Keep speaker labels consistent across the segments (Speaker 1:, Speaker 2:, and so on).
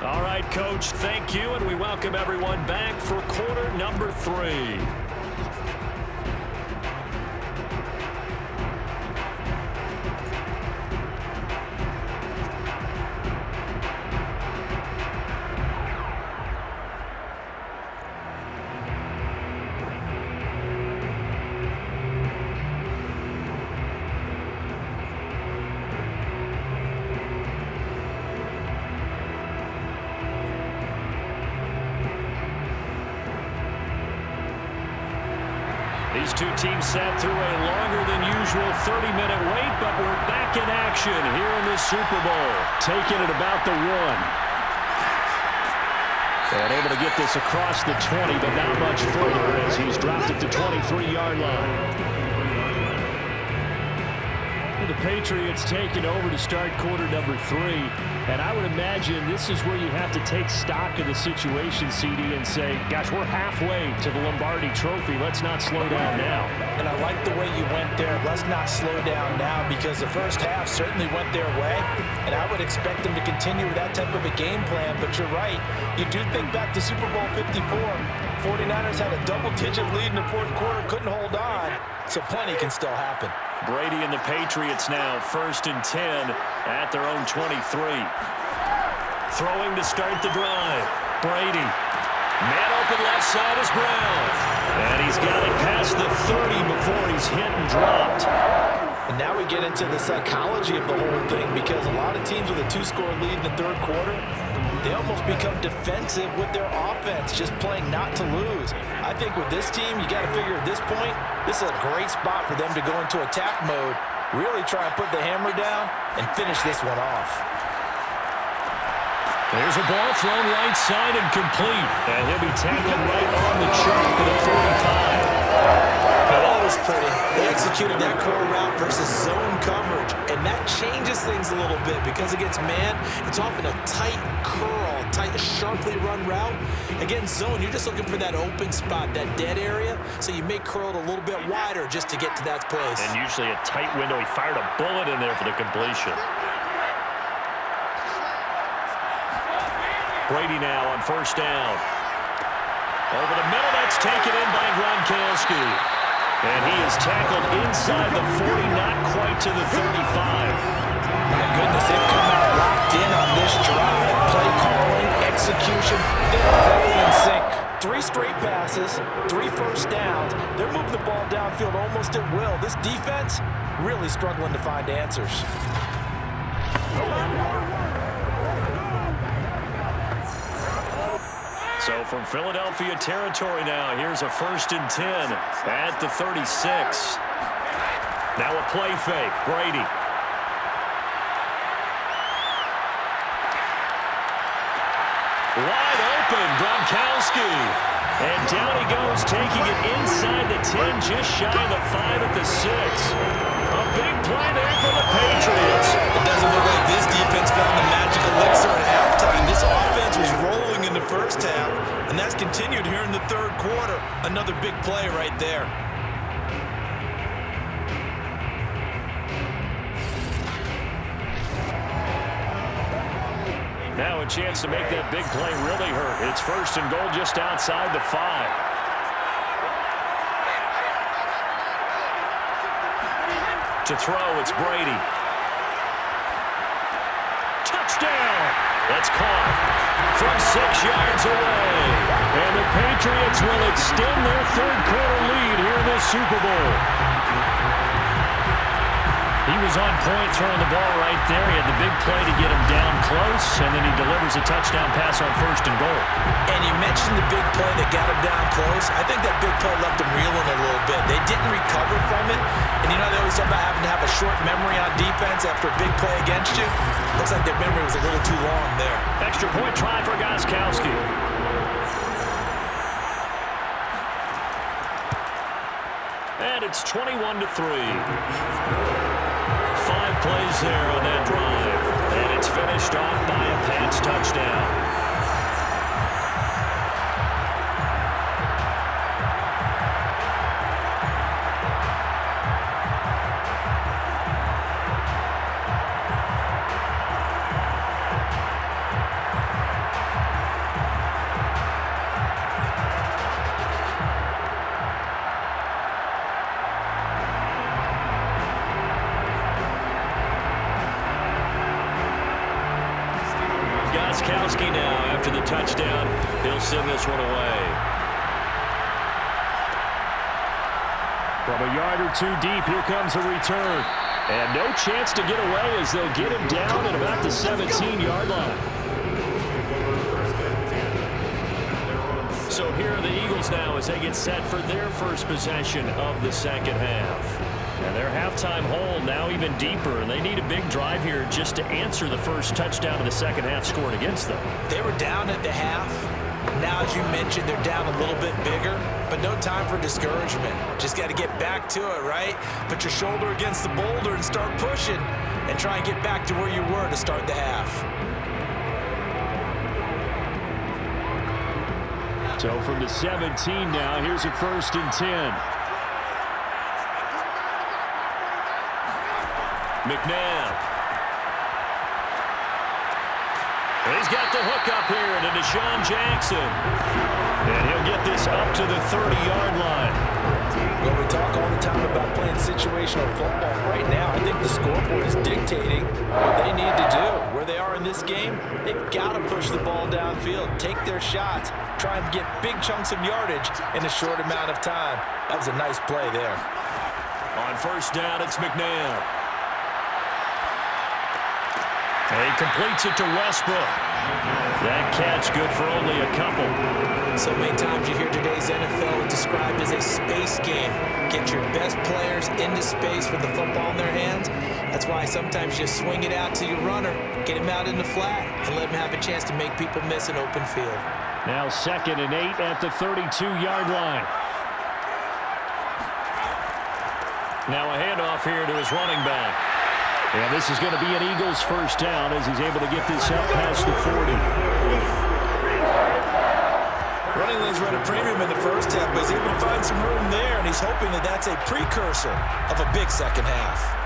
Speaker 1: All right, Coach, thank you, and we welcome everyone back for quarter number 3. These two teams sat through a longer than usual 30-minute wait, but we're back in action here in the Super Bowl. Taking it about the 1. And able to get this across the 20, but not much further as he's dropped it to 23-yard line. The Patriots taking over to start quarter number 3. And I would imagine this is where you have to take stock of the situation, CD, and say, gosh, we're halfway to the Lombardi Trophy. Let's not slow down now.
Speaker 2: And I like the way you went there. Let's not slow down now, because the first half certainly went their way. And I would expect them to continue with that type of a game plan. But you're right. You do think back to Super Bowl 54. 49ers had a double-digit lead in the fourth quarter, couldn't hold on. So plenty can still happen.
Speaker 1: Brady and the Patriots now 1st and 10 at their own 23. Throwing to start the drive. Brady. Man open left side is Brown. And he's got it past the 30 before he's hit and dropped.
Speaker 2: And now we get into the psychology of the whole thing, because a lot of teams with a 2-score lead in the third quarter, they almost become defensive with their offense, just playing not to lose. I think with this team, you got to figure at this point, this is a great spot for them to go into attack mode, really try and put the hammer down and finish this one off.
Speaker 1: There's a ball thrown right side and complete. And he'll be tackled right on the chalk for the 45.
Speaker 2: Now that was pretty. They executed that core route versus zone coverage, and that changes things a little bit, because against man, it's often a tight curl, tight, sharply run route. Against zone, you're just looking for that open spot, that dead area, so you may curl it a little bit wider just to get to that place.
Speaker 1: And usually a tight window. He fired a bullet in there for the completion. Brady now on 1st down. Over the middle, that's taken in by Gronkowski. And he is tackled inside the 40, not quite to the 35.
Speaker 2: My goodness, they've come out locked in on this drive. Play calling, execution, they're fully in sync. 3 straight passes, 3 first downs. They're moving the ball downfield almost at will. This defense really struggling to find answers.
Speaker 1: So from Philadelphia territory now, here's a 1st and 10 at the 36. Now a play fake. Brady. Wide open, Gronkowski. And down he goes, taking it inside the 10, just shy of the 5 at the 6. A big play there for the Patriots.
Speaker 2: It doesn't look like this defense found the magic elixir at halftime. This offense was rolling in the first half, and that's continued here in the third quarter. Another big play right there.
Speaker 1: Now a chance to make that big play really hurt. It's 1st and goal just outside the 5. To throw, it's Brady. Touchdown! That's caught from 6 yards away. And the Patriots will extend their third quarter lead here in this Super Bowl. He was on point throwing the ball right there. He had the big play to get him down close, and then he delivers a touchdown pass on 1st and goal.
Speaker 2: And you mentioned the big play that got him down close. I think that big play left him reeling a little bit. They didn't recover from it. And you know, they always talk about having to have a short memory on defense after a big play against you. Looks like their memory was a little too long there.
Speaker 1: Extra point try for Gronkowski. And it's 21-3. 5 plays there on that drive. And it's finished off by a Pats touchdown.
Speaker 3: Gostkowski now after the touchdown. He'll send this one away.
Speaker 1: From a yard or two deep, here comes a return. And no chance to get away as they'll get him down at about the 17-yard line. So here are the Eagles now as they get set for their first possession of the second half. And their halftime hole now even deeper, and they need a big drive here just to answer the first touchdown of the second half scored against them.
Speaker 2: They were down at the half. Now, as you mentioned, they're down a little bit bigger, but no time for discouragement. Just got to get back to it, right? Put your shoulder against the boulder and start pushing and try and get back to where you were to start the half.
Speaker 1: So from the 17 now, here's a 1st and 10. McNabb. He's got the hook up here to Deshaun Jackson. And he'll get this up to the 30-yard line.
Speaker 2: Well, we talk all the time about playing situational football. Right now, I think the scoreboard is dictating what they need to do. Where they are in this game, they've got to push the ball downfield, take their shots, try and get big chunks of yardage in a short amount of time. That was a nice play there.
Speaker 1: On 1st down, it's McNabb. And he completes it to Westbrook. That catch good for only a couple.
Speaker 2: So many times you hear today's NFL described as a space game. Get your best players into space with the football in their hands. That's why sometimes you swing it out to your runner, get him out in the flat, and let him have a chance to make people miss an open field.
Speaker 1: Now 2nd and 8 at the 32-yard line. Now a handoff here to his running back. And this is going to be an Eagles 1st down as he's able to get this up past the 40.
Speaker 2: Running lanes run a premium in the first half, but he's able to find some room there, and he's hoping that that's a precursor of a big second half.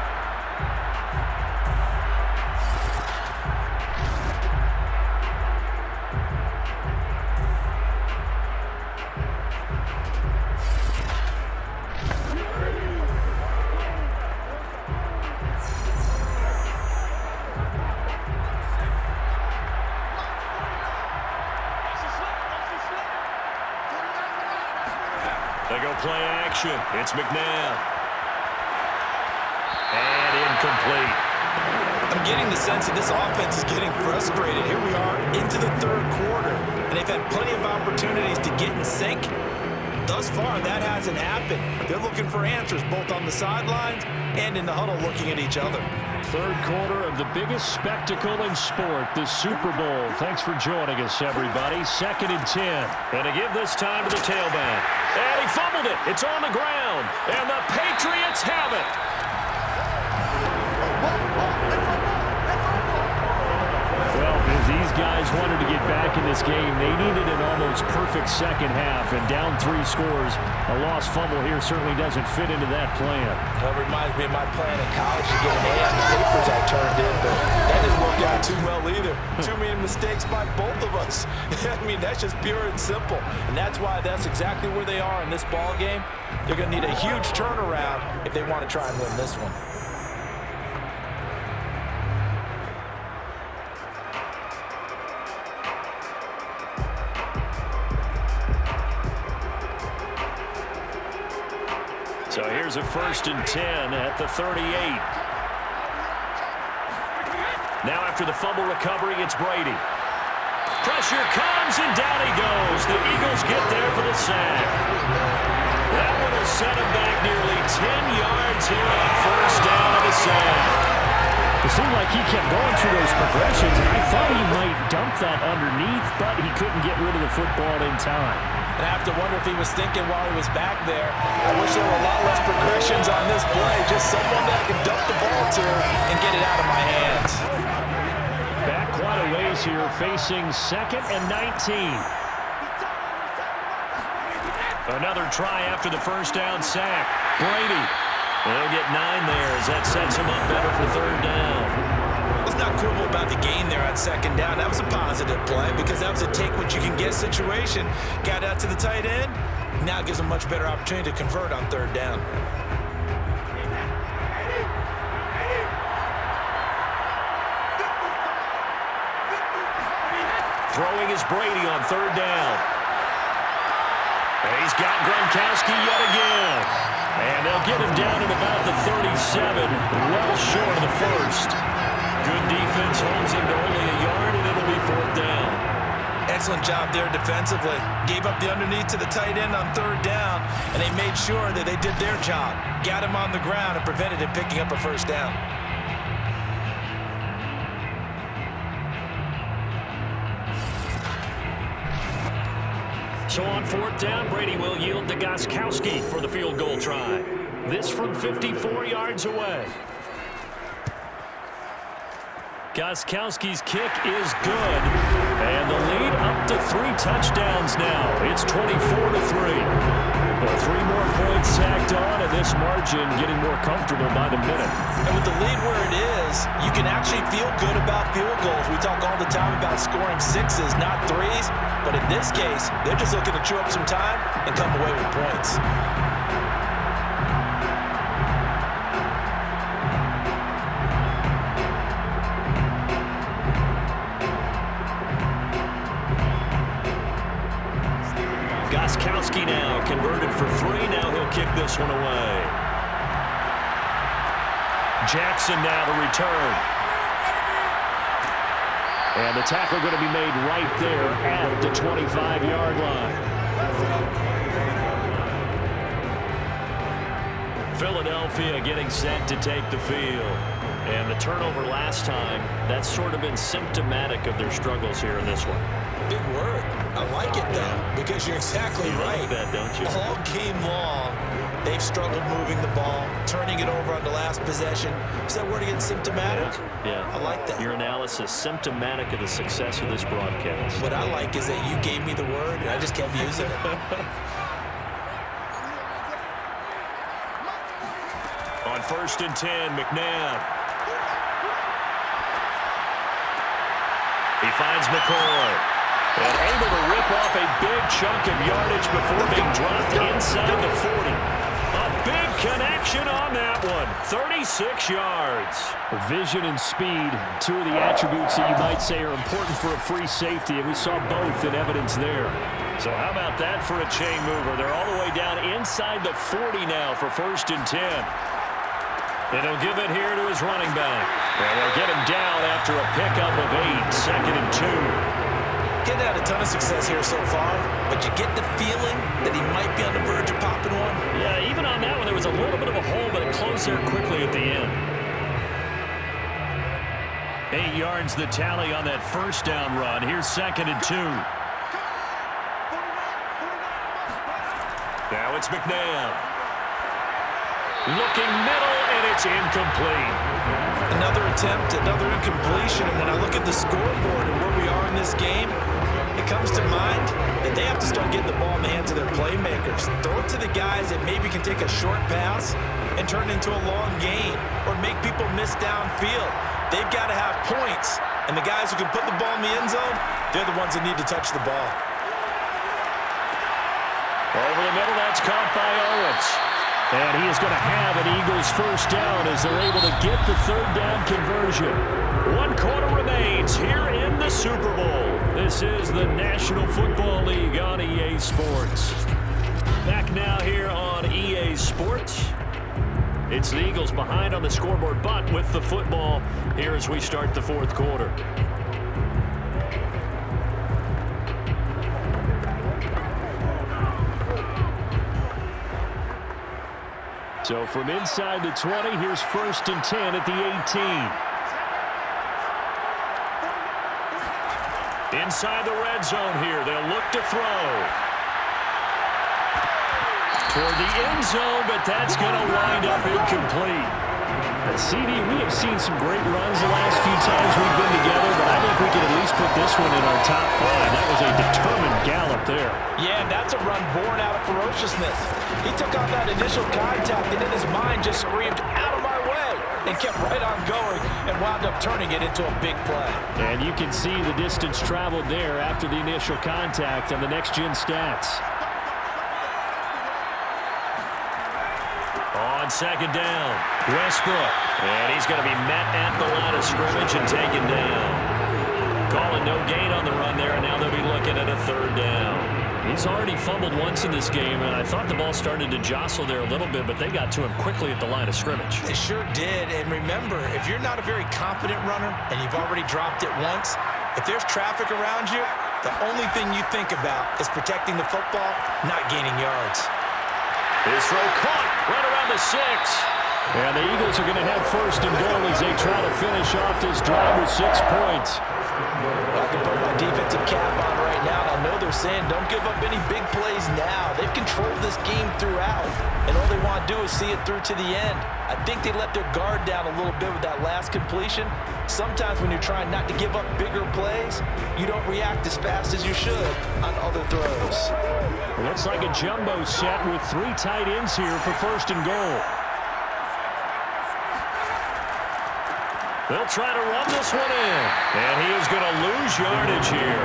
Speaker 1: They go play action. It's McNabb. And incomplete.
Speaker 2: I'm getting the sense that this offense is getting frustrated. Here we are into the 3rd quarter, and they've had plenty of opportunities to get in sync. Thus far, that hasn't happened. They're looking for answers both on the sidelines and in the huddle looking at each other.
Speaker 1: 3rd quarter of the biggest spectacle in sport, the Super Bowl. Thanks for joining us, everybody. 2nd and 10. And to give this time to the tailback. And he fumbled it. It's on the ground. And the Patriots have it. Well, if these guys wanted to get back in this game, they needed an almost perfect second half. And down 3 scores, a lost fumble here certainly doesn't fit into that plan.
Speaker 2: That reminds me of my plan in college to get an A on the papers I turned in, but that didn't work out too well either. Too many mistakes by both of us. I mean, that's just pure and simple. And that's why that's exactly where they are in this ball game. They're going to need a huge turnaround if they want to try and win this one.
Speaker 1: So here's a 1st and 10 at the 38. Now after the fumble recovery, it's Brady. Pressure comes, and down he goes. The Eagles get there for the sack. That one will set him back nearly 10 yards here on 1st down and a sack. It seemed like he kept going through those progressions, and I thought he might dump that underneath, but he couldn't get rid of the football in time.
Speaker 2: And I have to wonder if he was thinking while he was back there, I wish there were a lot less progressions on this play, just someone that I can dump the ball to and get it out of my hands.
Speaker 1: Back quite a ways here, facing 2nd and 19. Another try after the 1st down sack. Brady. They'll get 9 there as that sets him up better for 3rd down.
Speaker 2: Let's not quibble about the gain there on 2nd down. That was a positive play because that was a take-what-you-can-get situation. Got out to the tight end. Now it gives them a much better opportunity to convert on 3rd down.
Speaker 3: Throwing is Brady on third down. And he's got Gronkowski yet again. And they'll get him down at about the 37, well short of the first. Good defense holds him to only a yard, and it'll be fourth down.
Speaker 2: Excellent job there defensively. Gave up the underneath to the tight end on third down, and they made sure that they did their job. Got him on the ground and prevented him picking up a first down.
Speaker 3: So on fourth down, Brady will yield to Gronkowski for the field goal try. This from 54 yards away. Gronkowski's kick is good. And the lead up to 3 touchdowns now. It's 24-3. Well, 3 more points tacked on, and this margin getting more comfortable by the minute.
Speaker 2: And with the lead where it is, you can actually feel good about field goals. We talk all the time about scoring 6s, not 3s. But in this case, they're just looking to chew up some time and come away with points.
Speaker 3: Gronkowski now converted for 3. Now he'll kick this one away. Jackson now to return. And the tackle going to be made right there at the 25-yard line. Philadelphia getting set to take the field. And the turnover last time, that's sort of been symptomatic of their struggles here in this one.
Speaker 2: Big word. I like it, though, because you're exactly right.
Speaker 3: You like that, don't you?
Speaker 2: All game long, they've struggled moving the ball, turning it over on the last possession. Is that word again, symptomatic?
Speaker 3: Yeah.
Speaker 2: I like that.
Speaker 3: Your analysis, symptomatic of the success of this broadcast.
Speaker 2: What I like is that you gave me the word, and I just kept using it.
Speaker 3: On 1st and 10, McNabb. He finds McCoy. And able to rip off a big chunk of yardage before being dropped inside the 40. A big connection on that one. 36 yards.
Speaker 1: Vision and speed, 2 of the attributes that you might say are important for a free safety, and we saw both in evidence there.
Speaker 3: So how about that for a chain mover? They're all the way down inside the 40 now for 1st and 10. And he'll give it here to his running back. And they'll get him down after a pickup of 8, 2nd and 2.
Speaker 2: Getting had a ton of success here so far, but you get the feeling that he might be on the verge of popping one.
Speaker 3: Yeah, even on that one, there was a little bit of a hole, but it closed there quickly at the end. 8 yards the tally on that first down run. Here's 2nd and 2. Now it's McNabb. Looking middle, and it's incomplete.
Speaker 2: Another attempt, another incompletion, and when I look at the scoreboard and where we are in this game, it comes to mind that they have to start getting the ball in the hands of their playmakers. Throw it to the guys that maybe can take a short pass and turn it into a long gain or make people miss downfield. They've got to have points, and the guys who can put the ball in the end zone, they're the ones that need to touch the ball.
Speaker 3: Over the middle, that's caught by Owens.
Speaker 1: And he is going to have an Eagles first down as they're able to get the 3rd down conversion.
Speaker 3: 1 quarter remains here in the Super Bowl.
Speaker 1: This is the National Football League on EA Sports.
Speaker 3: Back now here on EA Sports. It's the Eagles behind on the scoreboard, but with the football here as we start the 4th quarter.
Speaker 1: So from inside the 20, here's 1st and 10 at the 18.
Speaker 3: Inside the red zone here, they'll look to throw. Toward the end zone, but that's going to wind up incomplete.
Speaker 1: CD, we have seen some great runs the last few times we've been together, but I think we can at least put this one in our top 5. That was a determined gallop there.
Speaker 2: Yeah, that's a run born out of ferociousness. He took on that initial contact and in his mind just screamed, "Out of my way!" and kept right on going and wound up turning it into a big play.
Speaker 1: And you can see the distance traveled there after the initial contact on the next-gen stats.
Speaker 3: On 2nd down, Westbrook. And he's going to be met at the line of scrimmage and taken down. Calling but no gain on the run there, and now they'll be looking at a third down. He's already fumbled once in this game, and I thought the ball started to jostle there a little bit, but they got to him quickly at the line of scrimmage.
Speaker 2: They sure did, and remember, if you're not a very confident runner and you've already dropped it once, if there's traffic around you, the only thing you think about is protecting the football, not gaining yards.
Speaker 3: His throw caught right around the 6.
Speaker 1: And the Eagles are going to have first and goal as they try to finish off this drive with 6 points.
Speaker 2: I can put my defensive cap on right now, and I know they're saying don't give up any big plays now. They've controlled this game throughout, and all they want to do is see it through to the end. I think they let their guard down a little bit with that last completion. Sometimes when you're trying not to give up bigger plays, you don't react as fast as you should on other throws.
Speaker 1: Looks like a jumbo set with 3 tight ends here for first and goal.
Speaker 3: They'll try to run this one in. And he is going to lose yardage here.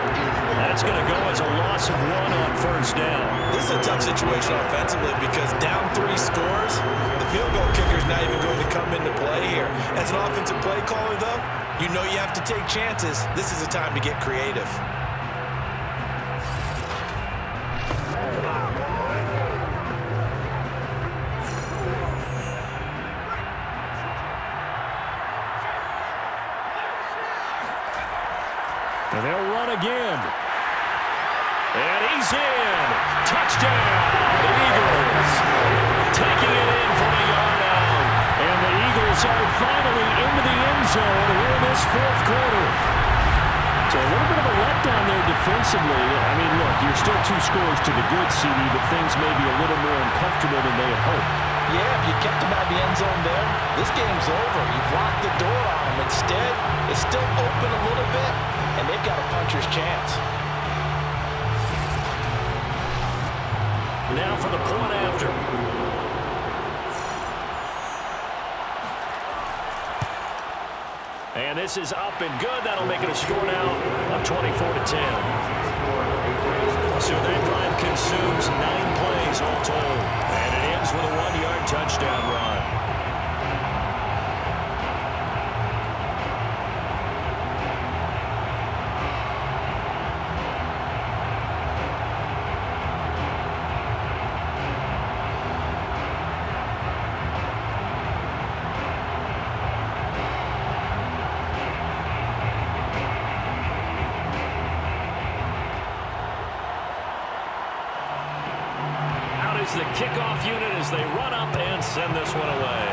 Speaker 3: That's going to go as a loss of 1 on first down.
Speaker 2: This is a tough situation offensively because down 3 scores, the field goal kicker is not even going to come into play here. As an offensive play caller, though, you know you have to take chances. This is a time to get creative.
Speaker 1: And they'll run again. And he's in. Touchdown, Eagles. Taking it in from a yard out. And the Eagles are finally into the end zone here in this 4th quarter. So a little bit of a letdown there defensively. I mean, look, you're still 2 scores to the good, CD, but things may be a little more uncomfortable than they had hoped.
Speaker 2: Yeah, if you kept them out of the end zone there, this game's over. You've locked the door on them. Instead, it's still open a little bit, and they've got a puncher's chance.
Speaker 3: Now for the point after. And this is up and good. That'll make it a score now of 24-10. So that drive consumes 9 plays all told. And it ends with a 1-yard touchdown run. The kickoff unit as they run up and send this one away.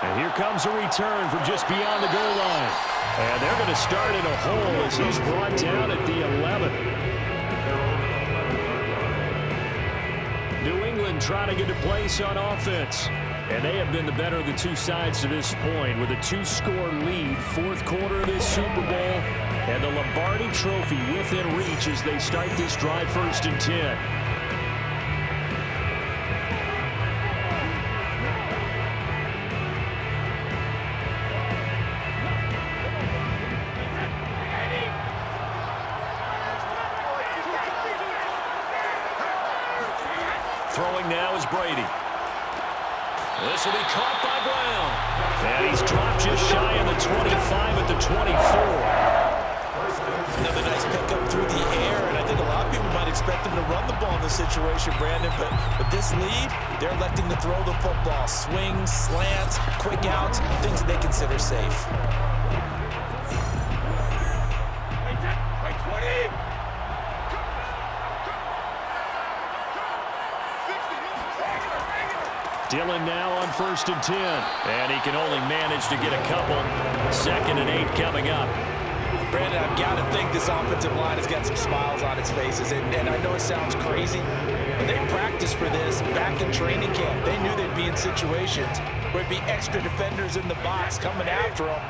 Speaker 1: And here comes a return from just beyond the goal line. And they're going to start in a hole as he's brought down at the 11. New England trying to get a place on offense. And they have been the better of the 2 sides to this point with a 2-score lead. 4th quarter of this Super Bowl. And the Lombardi Trophy within reach as they start this drive 1st and 10.
Speaker 3: Throwing now is Brady. This will be caught by Brown. And he's dropped just shy of the 25 at the 24.
Speaker 2: Another nice pickup through the air, and I think a lot of people might expect them to run the ball in this situation, Brandon, but with this lead, they're electing to throw the football. Swings, slants, quick outs, things that they consider safe.
Speaker 1: Dillon now on 1st and 10.
Speaker 3: And he can only manage to get a couple. 2nd and 8 coming up.
Speaker 2: Brandon, I've got to think this offensive line has got some smiles on its faces, and I know it sounds crazy, but they practiced for this back in training camp. They knew they'd be in situations where it'd be extra defenders in the box coming after them,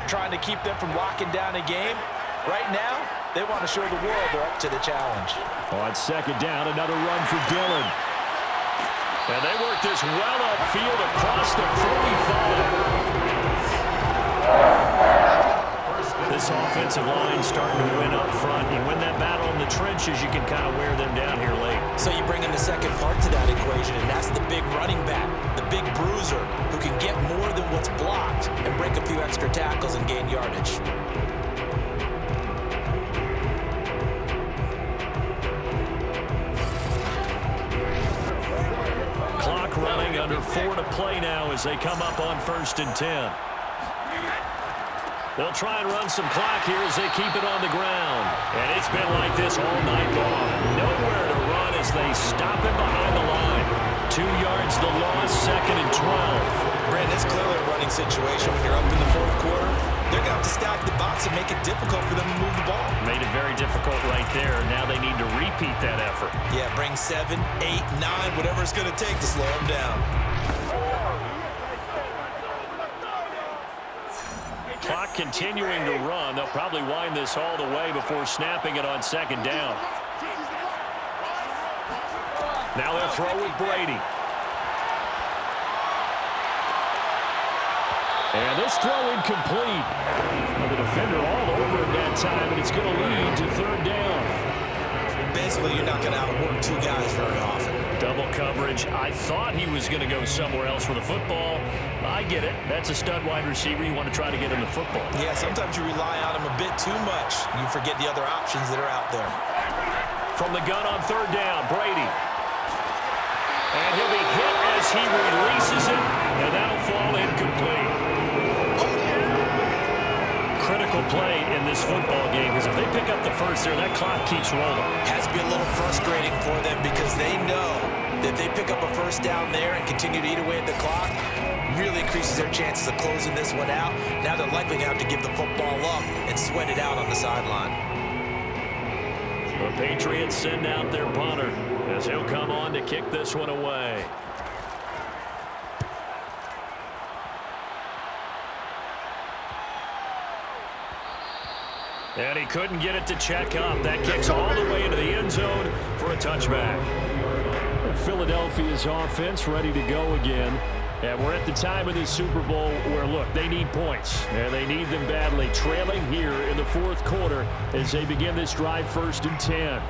Speaker 2: trying to keep them from locking down a game. Right now, they want to show the world they're up to the challenge.
Speaker 1: On 2nd down, another run for Dillon.
Speaker 3: And they work this well upfield across the 45. The this offensive line starting to win up front. You win that battle in the trenches, you can kind of wear them down here late.
Speaker 2: So you bring in the second part to that equation, and that's the big running back, the big bruiser, who can get more than what's blocked and break a few extra tackles and gain yardage.
Speaker 3: Clock running, under 4 to play now as they come up on 1st and 10. They'll try and run some clock here as they keep it on the ground. And it's been like this all night long. Nowhere to run as they stop him behind the line. 2 yards the loss, 2nd and 12.
Speaker 2: Brandon, it's clearly a running situation when you're up in the 4th quarter. They're going to have to stack the box and make it difficult for them to move the ball.
Speaker 3: Made it very difficult right there. Now they need to repeat that effort.
Speaker 2: Yeah, bring 7, 8, 9, whatever it's going to take to slow them down.
Speaker 3: Clock continuing to run. They'll probably wind this all the way before snapping it on 2nd down. Now they'll throw with Brady. And this throw incomplete. The defender all over it that time, and it's going to lead to 3rd down.
Speaker 2: Basically, you're not going to outwork 2 guys very often.
Speaker 3: Double coverage. I thought he was going to go somewhere else with the football. I get it. That's a stud wide receiver. You want to try to get him the football.
Speaker 2: Yeah, sometimes you rely on him a bit too much. You forget the other options that are out there.
Speaker 3: From the gun on 3rd down, Brady. And he'll be hit as he releases it, and that'll fall incomplete. Critical play in this football game, because if they pick up the first there, that clock keeps rolling.
Speaker 2: Has to be a little frustrating for them because they know that if they pick up a first down there and continue to eat away at the clock, really increases their chances of closing this one out. Now they're likely going to have to give the football up and sweat it out on the sideline.
Speaker 3: The Patriots send out their punter as he'll come on to kick this one away. And he couldn't get it to check up. That kicks all the way into the end zone for a touchback.
Speaker 1: Philadelphia's offense ready to go again. And we're at the time of this Super Bowl where, look, they need points. And they need them badly. Trailing here in the 4th quarter as they begin this drive 1st and 10.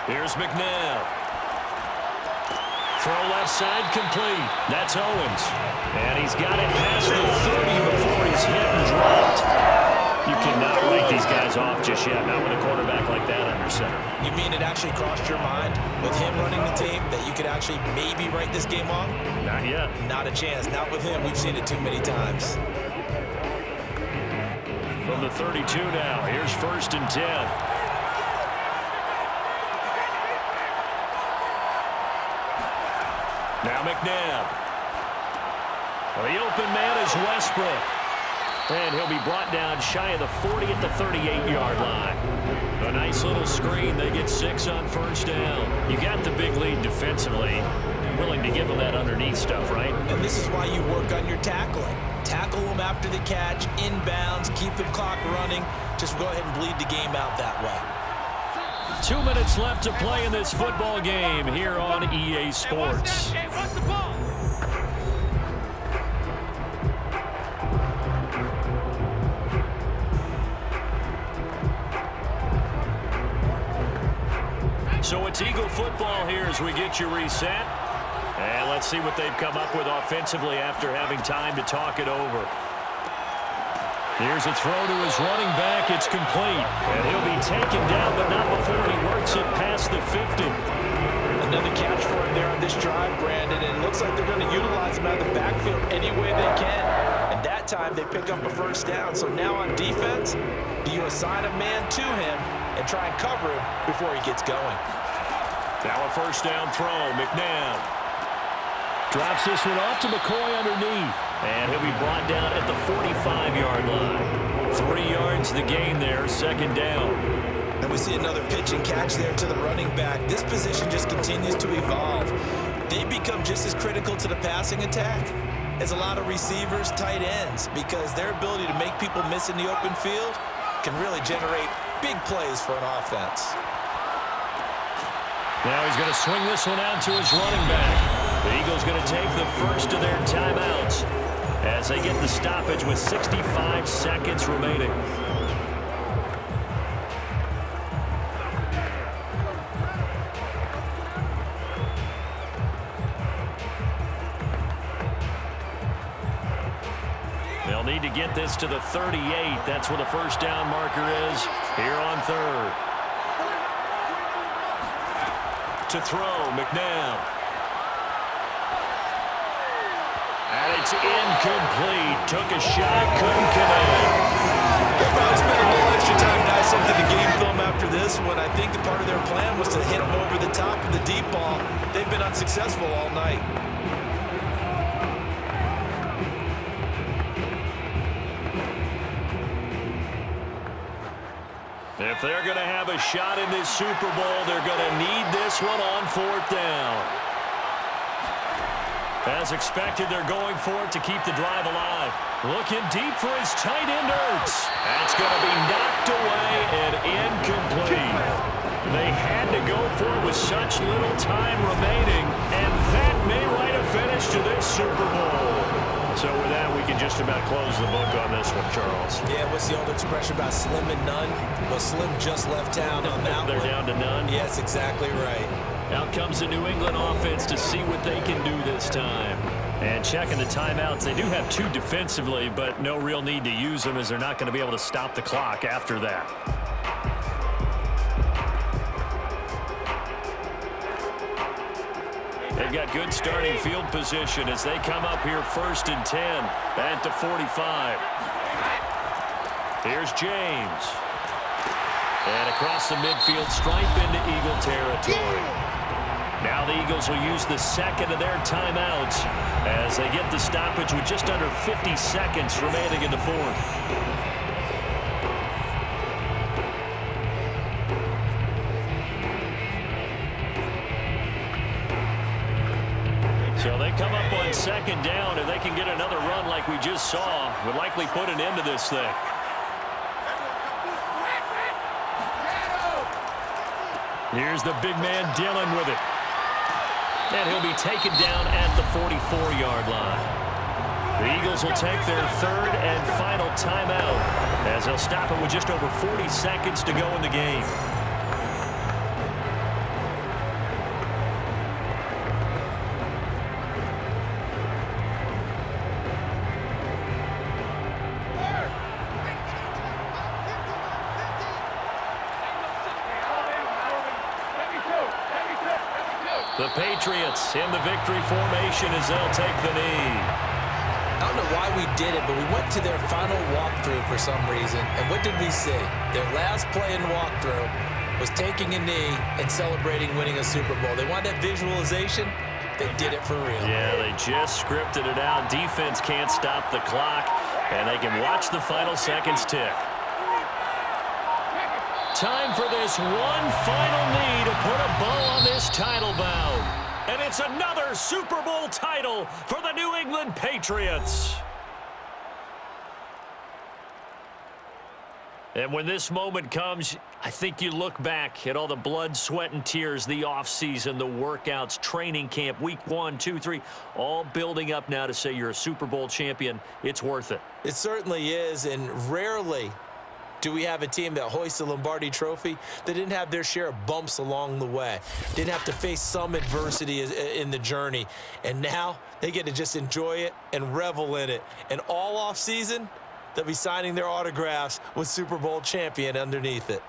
Speaker 3: Here's McNabb. Throw left side complete. That's Owens. And he's got it past the 30 before he's hit and dropped. You cannot write these guys off just yet, not with a quarterback like that under center.
Speaker 2: You mean it actually crossed your mind with him running the team that you could actually maybe write this game off?
Speaker 3: Not yet.
Speaker 2: Not a chance. Not with him. We've seen it too many times.
Speaker 3: From the 32 now, here's 1st and 10. Now McNabb. Well, the open man is Westbrook. And he'll be brought down shy of the 40 at the 38-yard line. A nice little screen. They get 6 on 1st down. You got the big lead defensively. Willing to give them that underneath stuff, right?
Speaker 2: And this is why you work on your tackling. Tackle them after the catch, inbounds, keep the clock running. Just go ahead and bleed the game out that way.
Speaker 3: 2 minutes left to play in this football game here on EA Sports. So it's Eagle football here as we get you reset. And let's see what they've come up with offensively after having time to talk it over. Here's a throw to his running back. It's complete. And he'll be taken down, but not before he works it past the 50.
Speaker 2: Another catch for him there on this drive, Brandon. And it looks like they're going to utilize him out of the backfield any way they can. And that time they pick up a 1st down. So now on defense, do you assign a man to him and try and cover him before he gets going?
Speaker 3: Now a 1st down throw. McNabb
Speaker 1: drops this one off to McCoy underneath.
Speaker 3: And he'll be brought down at the 45-yard line. 3 yards the gain there, 2nd down.
Speaker 2: And We see another pitch and catch there to the running back. This position just continues to evolve. They become just as critical to the passing attack as a lot of receivers, tight ends, because their ability to make people miss in the open field can really generate big plays for an offense.
Speaker 3: Now he's going to swing this one out to his running back. The Eagles going to take the first of their timeouts as they get the stoppage with 65 seconds remaining. They'll need to get this to the 38. That's where the first down marker is here on third. To throw, McNabb. And it's incomplete. Took a shot, couldn't connect.
Speaker 2: They'll probably spend a little extra time dissecting the game film after this one. I think the part of their plan was to hit them over the top of the deep ball. They've been unsuccessful all night.
Speaker 3: If they're going to have a shot in this Super Bowl, they're going to need this one on fourth down. As expected, they're going for it to keep the drive alive. Looking deep for his tight end, Ertz. That's going to be knocked away and incomplete. They had to go for it with such little time remaining, and that may write a finish to this Super Bowl. So with that, we can just about close the book on this one, Charles.
Speaker 2: Yeah, what's the old expression about slim and none? Well, Slim just left town on that one.
Speaker 3: They're down to none?
Speaker 2: Yes, exactly right.
Speaker 3: Out comes the New England offense to see what they can do this time. And checking the timeouts, they do have two defensively, but no real need to use them as they're not going to be able to stop the clock after that. They've got good starting field position as they come up here 1st and 10 at the 45. Here's James. And across the midfield stripe into Eagle territory. Now the Eagles will use the second of their timeouts as they get the stoppage with just under 50 seconds remaining in the fourth. So they come up on second down, and they can get another run like we just saw. Would likely put an end to this thing. Here's the big man Dillon with it. And he'll be taken down at the 44-yard line. The Eagles will take their third and final timeout as they'll stop it with just over 40 seconds to go in the game. The Patriots in the victory formation as they'll take the knee.
Speaker 2: I don't know why we did it, but we went to their final walkthrough for some reason. And what did we see? Their last play in walkthrough was taking a knee and celebrating winning a Super Bowl. They wanted that visualization. They did it for real.
Speaker 3: Yeah, they just scripted it out. Defense can't stop the clock, and they can watch the final seconds tick. Time for this one final knee to put a bow on this title bout. And it's another Super Bowl title for the New England Patriots. And when this moment comes, I think you look back at all the blood, sweat, and tears, the offseason, the workouts, training camp, week 1, 2, 3, all building up now to say you're a Super Bowl champion. It's worth it.
Speaker 2: It certainly is, and rarely do we have a team that hoists the Lombardi Trophy that didn't have their share of bumps along the way, didn't have to face some adversity in the journey, and now they get to just enjoy it and revel in it. And all offseason, they'll be signing their autographs with Super Bowl champion underneath it.